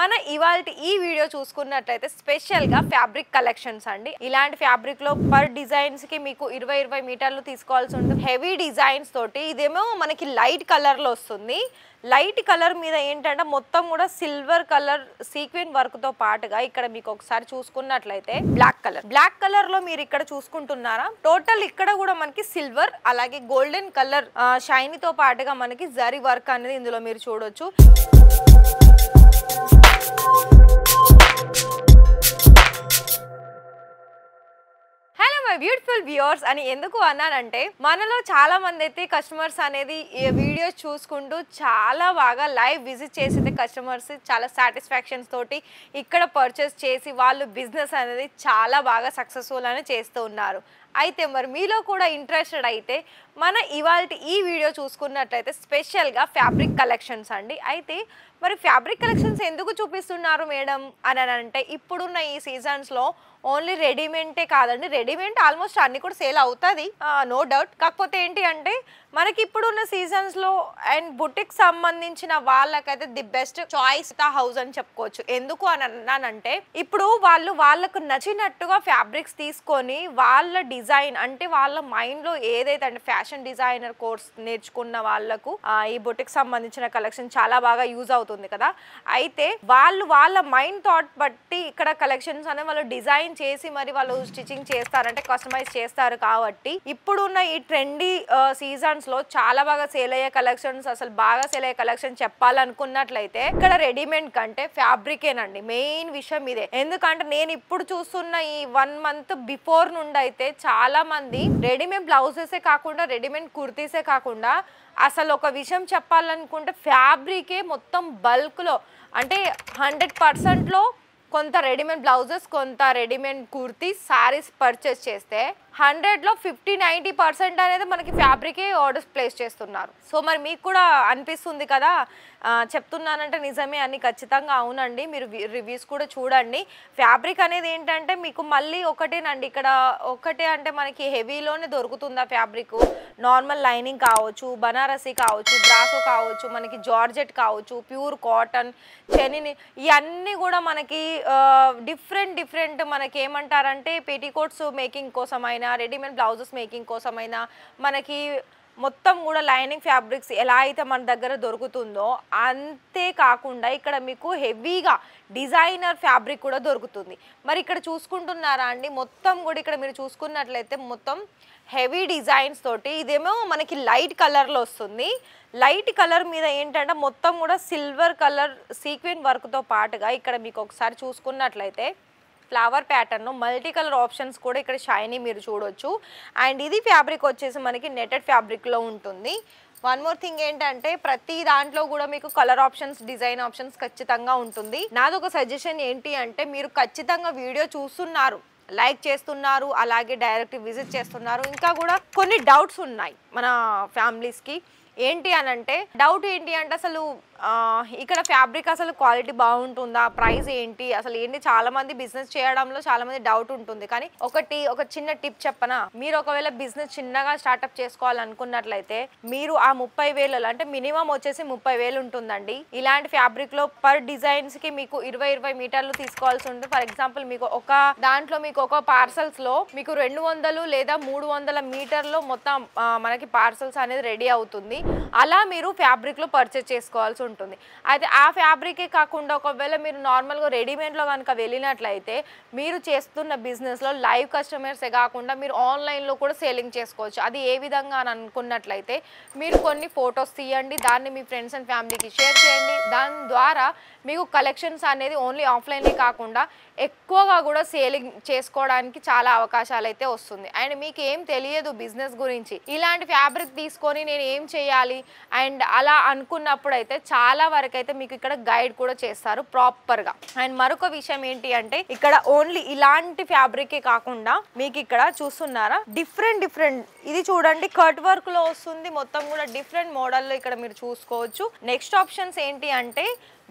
మన ఇవాల్టి ఈ వీడియో చూసుకున్నట్లయితే స్పెషల్ గా ఫ్యాబ్రిక్ కలెక్షన్స్ అండి. ఇలాంటి ఫ్యాబ్రిక్ లో పర్ డిజైన్స్ కి మీకు 20 మీటర్లు తీసుకోవాల్సి ఉంటుంది. హెవీ డిజైన్స్ తోటి ఇదేమో మనకి లైట్ కలర్ లో వస్తుంది. లైట్ కలర్ మీద ఏంటంటే మొత్తం కూడా సిల్వర్ కలర్ సీక్వెన్ వర్క్ తో పాటుగా ఇక్కడ మీకు ఒకసారి చూసుకున్నట్లయితే బ్లాక్ కలర్ లో మీరు ఇక్కడ చూసుకుంటున్నారా, టోటల్ ఇక్కడ కూడా మనకి సిల్వర్ అలాగే గోల్డెన్ కలర్ షైనీ తో పాటుగా మనకి జరీ వర్క్ అనేది ఇందులో మీరు చూడొచ్చు. బ్యూటిఫుల్ వ్యూవర్స్ అని ఎందుకు అన్నానంటే మనలో చాలా మంది అయితే కస్టమర్స్ అనేది ఈ వీడియోస్ చూసుకుంటూ చాలా బాగా లైవ్ విజిట్ చేసి కస్టమర్స్ చాలా సాటిస్ఫాక్షన్స్ తోటి ఇక్కడ పర్చేస్ చేసి వాళ్ళు బిజినెస్ అనేది చాలా బాగా సక్సెస్ఫుల్ అని చేస్తూ ఉన్నారు. అయితే మరి మీలో కూడా ఇంట్రెస్టెడ్ అయితే మన ఇవాల్టి ఈ వీడియో చూసుకున్నట్లయితే స్పెషల్గా ఫ్యాబ్రిక్ కలెక్షన్స్ అండి. అయితే మరి ఫ్యాబ్రిక్ కలెక్షన్స్ ఎందుకు చూపిస్తున్నారు మేడం అని అంటే ఇప్పుడున్న ఈ సీజన్స్లో ఓన్లీ రెడీమేడే కాదండి, రెడీమేడ్ ఆల్మోస్ట్ అన్ని కూడా సేల్ అవుతుంది నో డౌట్. కాకపోతే ఏంటి అంటే మనకి ఇప్పుడున్న సీజన్స్లో అండ్ బుటిక్ సంబంధించిన వాళ్ళకైతే ది బెస్ట్ చాయిస్ హౌస్ అని చెప్పుకోవచ్చు. ఎందుకు అని అన్నానంటే ఇప్పుడు వాళ్ళకు నచ్చినట్టుగా ఫ్యాబ్రిక్స్ తీసుకొని వాళ్ళ డిజైన్ అంటే వాళ్ళ మైండ్లో ఏదైతే అంటే ఫ్యాషన్ డిజైనర్ కోర్స్ నేర్చుకున్న వాళ్ళకు ఈ బుటిక్ సంబంధించిన కలెక్షన్ చాలా బాగా యూజ్ అవుతుంది కదా. అయితే వాళ్ళ మైండ్ థాట్ బట్టి ఇక్కడ కలెక్షన్స్ అనేవి వాళ్ళు డిజైన్ చేసి మరి వాళ్ళు స్టిచింగ్ చేస్తారంటే కస్టమైజ్ చేస్తారు. కాబట్టి ఇప్పుడున్న ఈ ట్రెండీ సీజన్స్ లో చాలా బాగా సేల్ అయ్యే కలెక్షన్స్, అసలు బాగా సేల్ అయ్యే కలెక్షన్ చెప్పాలనుకున్నట్లయితే ఇక్కడ రెడీమేడ్ కంటే ఫ్యాబ్రికేనండి మెయిన్ విషయం ఇదే. ఎందుకంటే నేను ఇప్పుడు చూస్తున్న ఈ 1 మంత్ బిఫోర్ నుండి అయితే చాలా మంది రెడీమేడ్ బ్లౌజెసే కాకుండా రెడీమేడ్ కుర్తీసే కాకుండా అసలు ఒక విషయం చెప్పాలనుకుంటే ఫ్యాబ్రికే మొత్తం బల్క్లో అంటే 100%లో కొంత రెడీమేడ్ బ్లౌజెస్ కొంత రెడీమేడ్ కుర్తీస్ సారీస్ పర్చేస్ చేస్తే 100లో 50-90% అనేది మనకి ఫ్యాబ్రికే ఆర్డర్స్ ప్లేస్ చేస్తున్నారు. సో మరి మీకు కూడా అనిపిస్తుంది కదా చెప్తున్నానంటే నిజమే అని. ఖచ్చితంగా అవునండి, మీరు రివ్యూస్ కూడా చూడండి. ఫ్యాబ్రిక్ అనేది ఏంటంటే మీకు మళ్ళీ ఒకటేనండి, ఇక్కడ ఒకటే అంటే మనకి హెవీలోనే దొరుకుతుంది ఆ ఫ్యాబ్రిక్. నార్మల్ లైనింగ్ కావచ్చు, బనారసి కావచ్చు, బ్రాసో కావచ్చు, మనకి జార్జెట్ కావచ్చు, ప్యూర్ కాటన్, చెనిని, ఇవన్నీ కూడా మనకి డిఫరెంట్ మనకి ఏమంటారంటే పెటీకోట్స్ మేకింగ్ కోసమైనా రెడీమేడ్ బ్లౌజెస్ మేకింగ్ కోసమైనా మనకి మొత్తం కూడా లైనింగ్ ఫ్యాబ్రిక్స్ ఎలా అయితే మన దగ్గర దొరుకుతుందో అంతే కాకుండా ఇక్కడ మీకు హెవీగా డిజైనర్ ఫ్యాబ్రిక్ కూడా దొరుకుతుంది. మరి ఇక్కడ చూసుకుంటున్నారా అండి, మొత్తం కూడా ఇక్కడ మీరు చూసుకున్నట్లయితే మొత్తం హెవీ డిజైన్స్ తోటి ఇదేమో మనకి లైట్ కలర్లో వస్తుంది. లైట్ కలర్ మీద ఏంటంటే మొత్తం కూడా సిల్వర్ కలర్ సీక్వెన్ వర్క్తో పాటుగా ఇక్కడ మీకు ఒకసారి చూసుకున్నట్లయితే flower pattern multi colour options కూడా ఇక్కడ షైనీ మీరు చూడొచ్చు. అండ్ ఇది ఫ్యాబ్రిక్ వచ్చేసి మనకి నెటెడ్ ఫ్యాబ్రిక్లో ఉంటుంది. వన్ మోర్ థింగ్ ఏంటంటే ప్రతి దాంట్లో కూడా మీకు కలర్ ఆప్షన్స్, డిజైన్ ఆప్షన్స్ ఖచ్చితంగా ఉంటుంది. నాదొక సజెషన్ ఏంటి అంటే మీరు ఖచ్చితంగా వీడియో చూస్తున్నారు, లైక్ చేస్తున్నారు, అలాగే డైరెక్ట్ విజిట్ చేస్తున్నారు. ఇంకా కూడా కొన్ని డౌట్స్ ఉన్నాయి మన ఫ్యామిలీస్కి. ఏంటి అని అంటే డౌట్ ఏంటి అంటే అసలు ఇక్కడ ఫ్యాబ్రిక్ అసలు క్వాలిటీ బాగుంటుందా, ప్రైస్ ఏంటి, అసలు ఏంటి, చాలా మంది బిజినెస్ చేయడంలో చాలా మంది డౌట్ ఉంటుంది. కానీ ఒక చిన్న టిప్ చెప్పనా, మీరు ఒకవేళ బిజినెస్ చిన్నగా స్టార్ట్అప్ చేసుకోవాలనుకున్నట్లయితే మీరు ఆ 30,000 అంటే మినిమం వచ్చేసి 30,000 ఉంటుందండి. ఇలాంటి ఫ్యాబ్రిక్ లో పర్ డిజైన్స్ కి మీకు 20 మీటర్లు తీసుకోవాల్సి ఉంటుంది. ఫర్ ఎగ్జాంపుల్ మీకు ఒక దాంట్లో మీకు ఒక పార్సల్స్ లో మీకు 200 లేదా 300 మీటర్లో మొత్తం మనకి పార్సల్స్ అనేది రెడీ అవుతుంది. అలా మీరు ఫ్యాబ్రిక్ లో పర్చేస్ చేసుకోవాల్సి ఉంటుంది. అయితే ఆ ఫ్యాబ్రికే కాకుండా ఒకవేళ మీరు నార్మల్గా రెడీమేడ్లో కనుక వెళ్ళినట్లయితే మీరు చేస్తున్న బిజినెస్లో లైవ్ కస్టమర్సే కాకుండా మీరు ఆన్లైన్లో కూడా సేలింగ్ చేసుకోవచ్చు. అది ఏ విధంగా అని అనుకున్నట్లయితే మీరు కొన్ని ఫొటోస్ తీయండి, దాన్ని మీ ఫ్రెండ్స్ అండ్ ఫ్యామిలీకి షేర్ చేయండి. దాని ద్వారా మీకు కలెక్షన్స్ అనేది ఓన్లీ ఆఫ్లైనే కాకుండా ఎక్కువగా కూడా సేలింగ్ చేసుకోవడానికి చాలా అవకాశాలు అయితే వస్తుంది. అండ్ మీకు ఏం తెలియదు బిజినెస్ గురించి, ఇలాంటి ఫ్యాబ్రిక్ తీసుకొని నేను ఏం చేయాలి అండ్ అలా అనుకున్నప్పుడు అయితే చాలా వరకు అయితే మీకు ఇక్కడ గైడ్ కూడా చేస్తారు ప్రాపర్గా. అండ్ మరొక విషయం ఏంటి అంటే ఇక్కడ ఓన్లీ ఇలాంటి ఫ్యాబ్రికే కాకుండా మీకు ఇక్కడ చూస్తున్నారా డిఫరెంట్ ఇది చూడండి కట్ వర్క్ లో వస్తుంది. మొత్తం కూడా డిఫరెంట్ మోడల్లో ఇక్కడ మీరు చూసుకోవచ్చు. నెక్స్ట్ ఆప్షన్స్ ఏంటి అంటే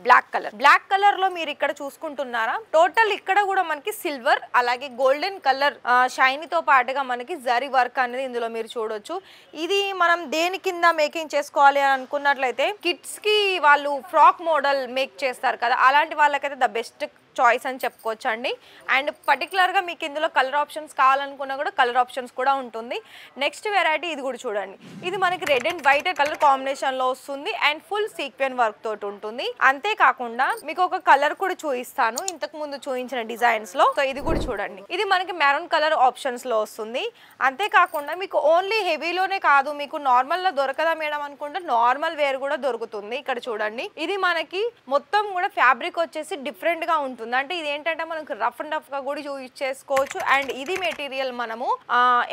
బ్లాక్ కలర్ లో మీరు ఇక్కడ చూసుకుంటున్నారా, టోటల్ ఇక్కడ కూడా మనకి సిల్వర్ అలాగే గోల్డెన్ కలర్ షైనీతో పాటుగా మనకి జరీ వర్క్ అనేది ఇందులో మీరు చూడొచ్చు. ఇది మనం దేని కింద మేకింగ్ చేసుకోవాలి అని అనుకున్నట్లయితే కిడ్స్ కి వాళ్ళు ఫ్రాక్ మోడల్ మేక్ చేస్తారు కదా, అలాంటి వాళ్ళకైతే ద బెస్ట్ చాయిస్ అని చెప్పుకోవచ్చు అండి. అండ్ పర్టికులర్గా మీకు ఇందులో కలర్ ఆప్షన్స్ కావాలనుకున్నా కూడా కలర్ ఆప్షన్స్ కూడా ఉంటుంది. నెక్స్ట్ వెరైటీ ఇది కూడా చూడండి, ఇది మనకి రెడ్ అండ్ వైట్ కలర్ కాంబినేషన్లో వస్తుంది అండ్ ఫుల్ సీక్వెన్ వర్క్ తోటి ఉంటుంది. అంతేకాకుండా మీకు ఒక కలర్ కూడా చూపిస్తాను ఇంతకు ముందు చూపించిన డిజైన్స్లో. సో ఇది కూడా చూడండి, ఇది మనకి మెరూన్ కలర్ ఆప్షన్స్లో వస్తుంది. అంతేకాకుండా మీకు ఓన్లీ హెవీలోనే కాదు, మీకు నార్మల్లో దొరకదా మేడం అనుకుంటే నార్మల్ వేర్ కూడా దొరుకుతుంది. ఇక్కడ చూడండి, ఇది మనకి మొత్తం కూడా ఫ్యాబ్రిక్ వచ్చేసి డిఫరెంట్గా ఉంటుంది. అంటే ఇది ఏంటంటే మనకు రఫ్ అండ్ రఫ్ గా కూడా యూజ్ చేసుకోవచ్చు. అండ్ ఇది మెటీరియల్ మనము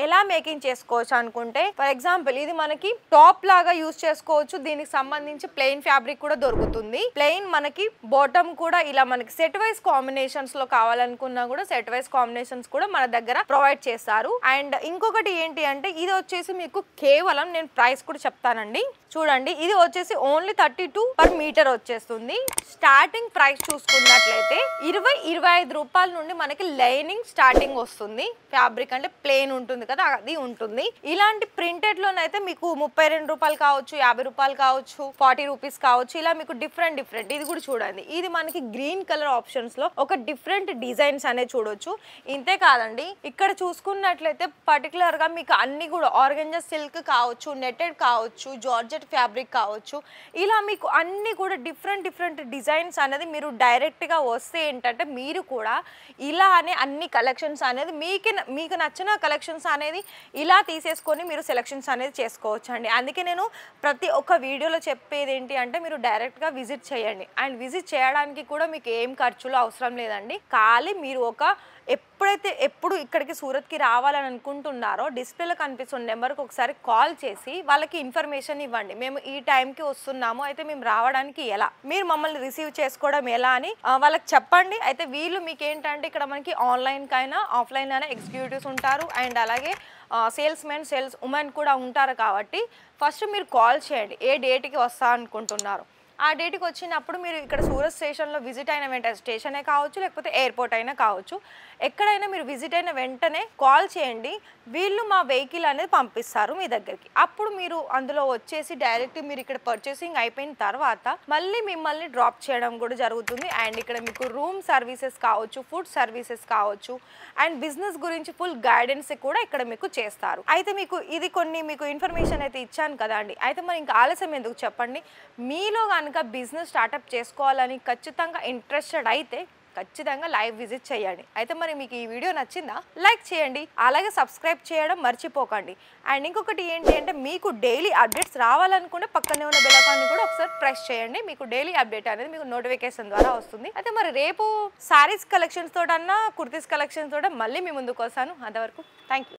ఎలా మేకింగ్ చేసుకోవచ్చు అనుకుంటే, ఫర్ ఎగ్జాంపుల్ ఇది మనకి టాప్ లాగా యూజ్ చేసుకోవచ్చు. దీనికి సంబంధించి ప్లెయిన్ ఫ్యాబ్రిక్ కూడా దొరుకుతుంది. ప్లెయిన్ మనకి బాటమ్ కూడా ఇలా మనకి సెట్ వైజ్ కాంబినేషన్స్ లో కావాలనుకున్నా కూడా సెట్ వైజ్ కాంబినేషన్స్ కూడా మన దగ్గర ప్రొవైడ్ చేస్తారు. అండ్ ఇంకొకటి ఏంటి అంటే ఇది వచ్చేసి మీకు కేవలం నేను ప్రైస్ కూడా చెప్తానండి. చూడండి, ఇది వచ్చేసి ఓన్లీ 32 per మీటర్ వచ్చేస్తుంది. స్టార్టింగ్ ప్రైస్ చూసుకున్నట్లయితే 20-25 రూపాయల నుండి మనకి లైనింగ్ స్టార్టింగ్ వస్తుంది. ఫ్యాబ్రిక్ అంటే ప్లెయిన్ ఉంటుంది కదా, అది ఉంటుంది. ఇలాంటి ప్రింటెడ్ లోనైతే మీకు 32 రూపాయలు కావచ్చు, 50 రూపాయలు కావచ్చు, 40 రూపీస్ కావచ్చు, ఇలా మీకు డిఫరెంట్. ఇది కూడా చూడండి, ఇది మనకి గ్రీన్ కలర్ ఆప్షన్స్ లో ఒక డిఫరెంట్ డిజైన్స్ అనేది చూడొచ్చు. ఇంతే కాదండి, ఇక్కడ చూసుకున్నట్లయితే పర్టికులర్ గా మీకు అన్ని కూడా ఆర్గంజా సిల్క్ కావచ్చు, నెటెడ్ కావచ్చు, జార్జెట్ ఫ్యాబ్రిక్ కావచ్చు, ఇలా మీకు అన్ని కూడా డిఫరెంట్ డిజైన్స్ అనేది మీరు డైరెక్ట్ గా వస్తే ఏంటంటే మీరు కూడా ఇలానే అన్ని కలెక్షన్స్ అనేది మీకు నచ్చిన కలెక్షన్స్ అనేది ఇలా తీసేసుకొని మీరు సెలెక్షన్స్ అనేది చేసుకోవచ్చు అండి. అందుకే నేను ప్రతి ఒక్క వీడియోలో చెప్పేది ఏంటి అంటే మీరు డైరెక్ట్గా విజిట్ చేయండి. అండ్ విజిట్ చేయడానికి కూడా మీకు ఏం ఖర్చులు అవసరం లేదండి. ఖాళీ మీరు ఎప్పుడు ఇక్కడికి సూరత్కి రావాలని అనుకుంటున్నారో డిస్ప్లేలో కనిపిస్తున్న నెంబర్కి ఒకసారి కాల్ చేసి వాళ్ళకి ఇన్ఫర్మేషన్ ఇవ్వండి. మేము ఈ టైంకి వస్తున్నాము, అయితే మేము రావడానికి ఎలా, మీరు మమ్మల్ని రిసీవ్ చేసుకోవడం ఎలా అని వాళ్ళకి చెప్పండి. అయితే వీళ్ళు మీకు ఏంటంటే ఇక్కడ మనకి ఆన్లైన్కైనా ఆఫ్లైన్ అయినా ఎగ్జిక్యూటివ్స్ ఉంటారు. అండ్ అలాగే సేల్స్ ఉమెన్ కూడా ఉంటారు. కాబట్టి ఫస్ట్ మీరు కాల్ చేయండి, ఏ డేట్కి వస్తా అనుకుంటున్నారు. ఆ డేట్కి వచ్చినప్పుడు మీరు ఇక్కడ సూరత్ స్టేషన్లో విజిట్ అయిన వెంటనే, స్టేషనే కావచ్చు లేకపోతే ఎయిర్పోర్ట్ అయినా కావచ్చు, ఎక్కడైనా మీరు విజిట్ అయిన వెంటనే కాల్ చేయండి. వీళ్ళు మా వెహికల్ అనేది పంపిస్తారు మీ దగ్గరికి. అప్పుడు మీరు అందులో వచ్చేసి డైరెక్ట్ మీరు ఇక్కడ పర్చేసింగ్ అయిపోయిన తర్వాత మళ్ళీ మిమ్మల్ని డ్రాప్ చేయడం కూడా జరుగుతుంది. అండ్ ఇక్కడ మీకు రూమ్ సర్వీసెస్ కావచ్చు, ఫుడ్ సర్వీసెస్ కావచ్చు, అండ్ బిజినెస్ గురించి ఫుల్ గైడెన్స్ కూడా ఇక్కడ మీకు చేస్తారు. అయితే మీకు ఇన్ఫర్మేషన్ అయితే ఇచ్చాను కదా అండి. అయితే మరి ఇంకా ఆలస్యం ఎందుకు చెప్పండి, మీలో కనుక బిజినెస్ స్టార్ట్అప్ చేసుకోవాలని ఖచ్చితంగా ఇంట్రెస్టెడ్ అయితే ఖచ్చితంగా లైవ్ విజిట్ చేయండి. అయితే మరి మీకు ఈ వీడియో నచ్చిందా, లైక్ చేయండి, అలాగే సబ్స్క్రైబ్ చేయడం మర్చిపోకండి. అండ్ ఇంకొకటి ఏంటి అంటే మీకు డైలీ అప్డేట్స్ రావాలనుకుంటే పక్కనే ఉన్న బెల్ ఐకాన్ని కూడా ఒకసారి ప్రెస్ చేయండి. మీకు డైలీ అప్డేట్ అనేది మీకు నోటిఫికేషన్ ద్వారా వస్తుంది. అయితే మరి రేపు శారీస్ కలెక్షన్స్ తోటన్నా కుర్తీస్ కలెక్షన్స్ తోట మళ్ళీ మీ ముందుకు వస్తాను. అంతవరకు థ్యాంక్ యూ.